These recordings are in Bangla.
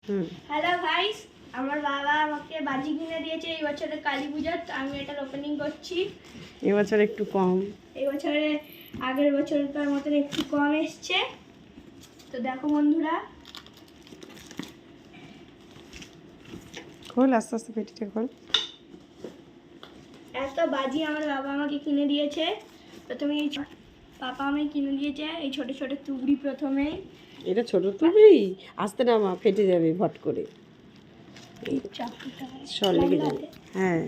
হ্যালো গাইস, আমার বাবা আমাকে বাজি কিনে দিয়েছে এই বছরের কালী পূজার। আমি এটার ওপেনিং করছি। এবছর একটু কম, এই বছরে আগের বছরকার মতন একটু কম এসছে। তো দেখো বন্ধুরা, খোল আস্তে আস্তে পেটিটা খোল। এত বাজি আমার বাবা আমাকে কিনে দিয়েছে। প্রথমে পাপা আমাকে কিনে দিয়েছে এই ছোট ছোট তুবড়ি। প্রথমে এটা ছোট তুবড়ি, আস্তে না মা, ফেটে যাবে ভট করে, সর লেগে যাবে। হ্যাঁ,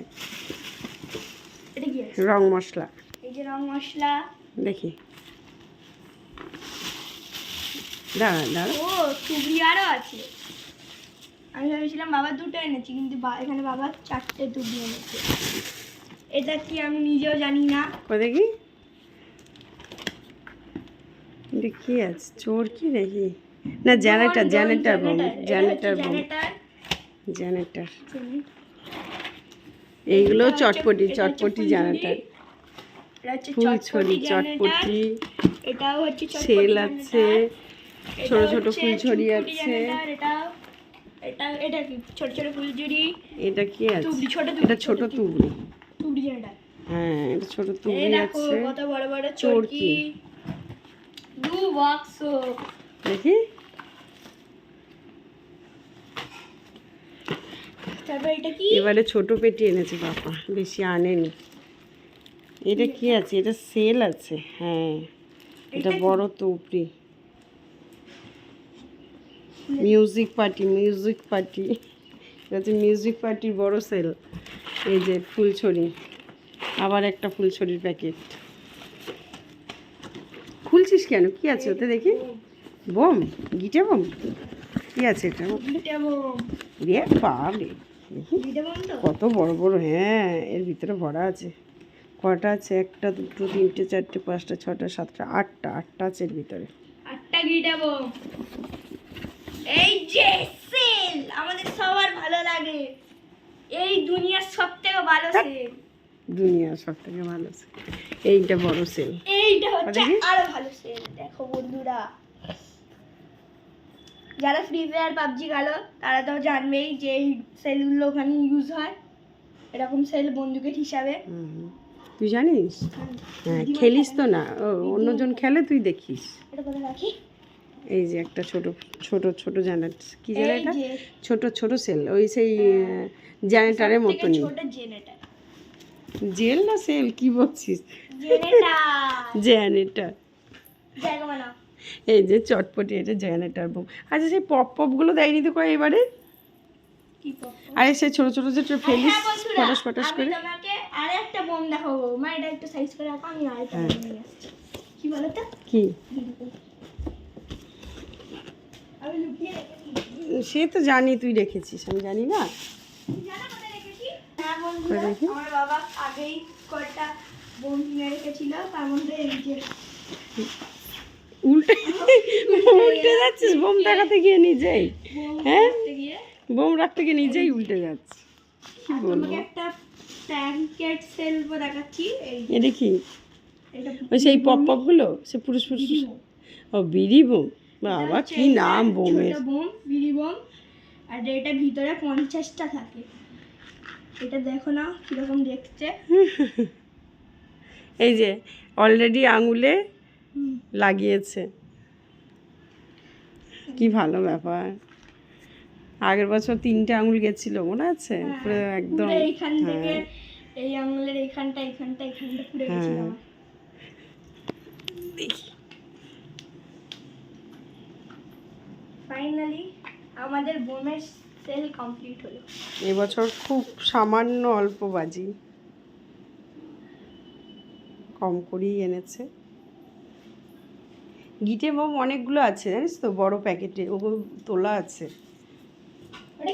এটা কি রং মশলা, এই যে রং মশলা দেখি, দাঁড়া দাঁড়া। ও তুবড়ি আরও আছে। আমি ভেবেছিলাম বাবা দুটো এনেছি, কিন্তু এখানে বাবা 4টে তুবড়ি এনেছে। এটা কি আমি নিজেও জানি না। ও দেখি, এটা কি আছে, চোর কি নাকি? না, generator, generator bomb, generator bomb, generator. এইগুলো চটপটি, চটপটি জেনারেটর, ফুলছড়ি, চটপটি, এটাও হচ্ছে সেল আছে, ছোট ছোট ফুলছড়ি আছে। এটা কি ছোট ছোট ফুলঝুরি? এটা কি আছে? তুবড়ি, ছোট এটা ছোট তুবড়ি। তুবড়ি জেনারেটর। হ্যাঁ, এটা ছোট তুবড়ি দেখো আছে। কত বড় বড় চরকি, দু বাক্স। দেখি, তারপর এটা কি? এবারে ছোট পেটি এনেছে বাবা, বেশি আনেনি। এটা কি আছে? এটা সেল আছে। হ্যাঁ, এটা বড় তুবড়ি। মিউজিক পার্টি, মিউজিক পার্টি, এটা হচ্ছে মিউজিক পার্টির বড় সেল। এই যে ফুলছড়ি, আবার একটা ফুলছড়ির প্যাকেট। খুলছিস কেন? কি আছে ওতে দেখি? বোম, গিটে বোম, কি আছে এটা? গিটে বোম। রে বাবরে, দেখি গিটে বোম তো কত বড় বড়। হ্যাঁ, এর ভিতরে ভরা আছে। কটা আছে? একটা, দুটো, তিনটে, চারটে, পাঁচটা, ছটা, সাতটা, আটটা। আটটা আছে এর ভিতরে। 8টা গিটে বোম। এই যে সেল আমাদের সবার ভালো লাগে। এই দুনিয়ার সবথেকে ভালো সেল। দুনিয়ার সব থেকে ভালো সেল এইটা, বড় সেল। এইটা হচ্ছে দেখি। আরো ভালো সেল। দেখো বন্ধুরা, যারা ফ্রি ফায়ার পাবজি খেলো তারা তো জানবেই যে এই সেলগুলো ওখানে ইউজ হয়। এরকম সেল বন্দুকের হিসাবে। তুই জানিস? হ্যাঁ, খেলিস তো না, অন্যজন খেলে, তুই দেখিস। এটা কোথায় রাখি? এই যে একটা ছোট ছোট ছোট জেনারেটর, কি জানে এটা? এই যে ছোট ছোট সেল, ওই সেই জেনারেটরের মতনই। ছোট জেনারেটর। জেল না সেল, কি বলছিস? জেনারেটর। জেনারেটর। দেখো না, এই যে চটপটি, এটা জেনারেটর বোম। আচ্ছা, সেই পপ পপগুলো দেয়নি তো কয় এবারে? কি পপ? আরে সেই ছোট ছোট যে ফেলিস বন্ধুরা, ফটাস ফটাস আমি করে। তোমাকে আরেকটা বোম দেখাবো। মা, এটা একটু সাইজ করে রাখো, আমি আরেকটা বোম নিয়ে আসছি। কি বলো তো? কি? আমি লুকিয়ে রেখেছি। সে তো জানি, তুই রেখেছিস, আমি জানি না। জানো কোথায় রেখেছি? হ্যাঁ বন্ধুরা, দেখি। আমার বাবা আগেই কয়টা বোম কিনে রেখেছিল, তার মধ্যে এই যে উল্টে উল্টে যাচ্ছিস বোম দেখাতে গিয়ে নিজেই। বোম হ্যাঁ, রাখতে গিয়ে। বোম রাখতে গিয়ে নিজেই উল্টে যাচ্ছে। কি আর বলবো? তোমাকে একটা প্যাকেট সেল দেখাচ্ছি। এই যে, এটা কি? এটা ওই সেই পপ পপগুলো, সে পুরুষ পুরুষ। বিড়ি বোম। ও, বিড়ি বোম। এটা বাবা, হচ্ছে কি নাম বোমের! ছোট বোম, বিড়ি বোম। আর এটা ভিতরে 50টা থাকে। এটা দেখো না কিরকম দেখতে। এই যে অলরেডি আঙুলে লাগিয়েছে। কি ভালো ব্যাপার। আগের বছর 3টে আঙুল গেছিল, মনে আছে? পুরো একদম। পুরো এইখান থেকে, এই আঙুলের এইখানটা পুরো গেছিল আমার। দেখি, ফাইনালি আমাদের বোমের সেল কমপ্লিট হলো। এবছর খুব সামান্য অল্প বাজি, কম করেই এনেছে। গিটে বোম অনেকগুলো আছে জানিস তো, বড় প্যাকেটে, ওগুলো তোলা আছে।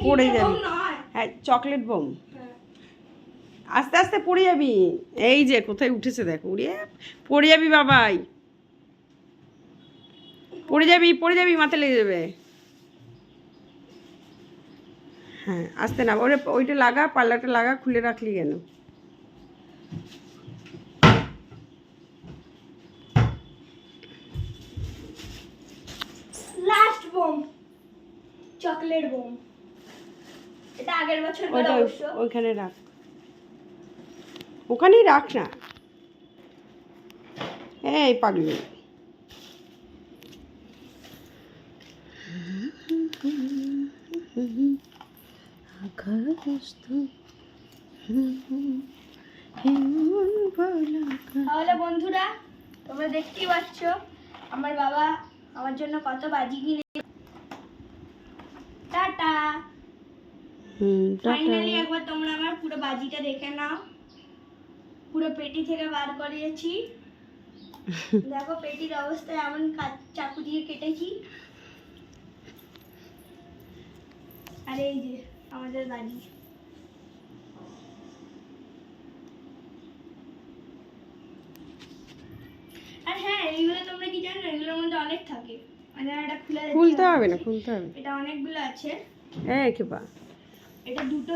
পড়ে যাবি। হ্যাঁ, চকলেট বোম। আস্তে আস্তে পড়ে যাবি। এই যে কোথায় উঠেছে দেখো, উড়িয়ে পড়ে যাবি বাবাই, পড়ে যাবি, পড়ে যাবি, মাথায় লেগে যাবে। হ্যাঁ, আস্তে না, ওরে ওইটা লাগা, পাল্লাটা লাগা, খুলে রাখলি কেন? Last bomb, chocolate bomb. Bomb, এটা আগের বছর করা ওইটা অবশ্য। ওইখানে রাখ, ওখানেই রাখ না। এই পাগলি, তাহলে বন্ধুরা তোমরা দেখতেই পাচ্ছ আমার বাবা আমার জন্য কত বাজি কিনে। টাটা। ফাইনালি একবার তোমরা আমার পুরো বাজিটা দেখে নাও, পুরো পেটি থেকে বার করিয়েছি। দেখো পেটির অবস্থা এমন, চাকু দিয়ে কেটেছি। আর এই যে আমাদের বাজি। আর হ্যাঁ, এইগুলো তোমরা কি জানো, এগুলোর মধ্যে অনেক থাকে, মানে এটা খুলতে খুলতে হবে না, খুলতে হবে। এটা অনেকগুলো আছে। এই কে বা এটা দুটো